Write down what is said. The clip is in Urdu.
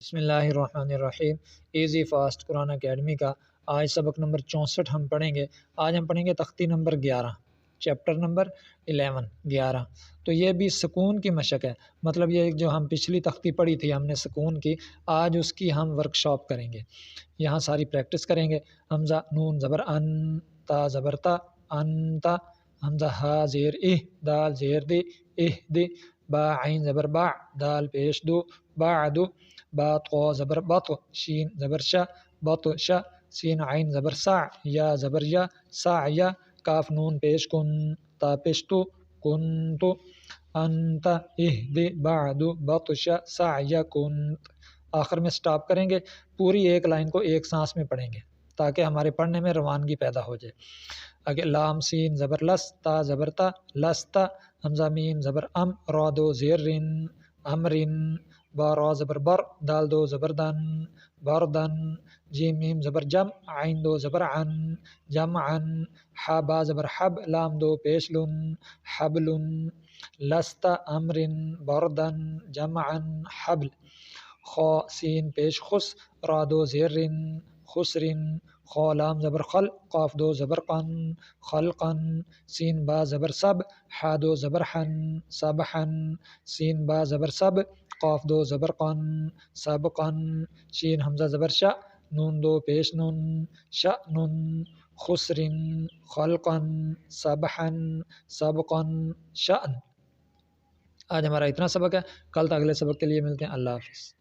بسم اللہ الرحمن الرحیم۔ ایزی فاسٹ قرآن اکیڈمی کا آج سبق نمبر 64 ہم پڑھیں گے۔ آج ہم پڑھیں گے تختی نمبر 11، چیپٹر نمبر 11۔ تو یہ بھی سکون کی مشق ہے، مطلب یہ جو ہم پچھلی تختی پڑھی تھی ہم نے سکون کی، آج اس کی ہم ورک شاپ کریں گے، یہاں ساری پریکٹس کریں گے۔ حمزہ نون زبر ان، تا زبر تا، انتا، حمزہ ہا زیر دال زیر دی، با عین زبر با، دال پیش دو، بعدو، با طا زبر بط، شین زبر شا، بط شا، سین عین زبر سع، یا زبر یا، سع یا، کاف نون پیش کن، تا پیش تو، کنتو، انت اہدی بعدو بطش سعی کنت۔ آخر میں سٹاپ کریں گے، پوری ایک لائن کو ایک سانس میں پڑھیں گے تاکہ ہمارے پڑھنے میں روانگی پیدا ہو جائے۔ اگے لام سین زبر لس، تا زبر تا، لستا، حمزہ میم زبر ام، را دو زیر رن، امرن، با را زبر بر، دال دو زبر دن، بردن، جیم میم زبر جم، عین دو زبر عن، جمعن، حا با زبر حب، لام دو پیش لن، حبلن، لست امرن، بردن، جمعن، حبل، خا سین پیش خس، را دو زیر رن، خسرن، خا لام زبر خل، قاف دو زبر قن، خلقن، سین با زبر سب، حا دو زبر حن، سبحن، سین با زبر سب، قاف دو زبر قن، سبقن، شین حمزہ زبر شا، نون دو پیش نن، شأنن، خسرن، خلقن، سبحن، سبقن، شأن۔ آج ہمارا اتنا سبق ہے، کل تک اگلے سبق کے لیے ملتے ہیں۔ اللہ حافظ۔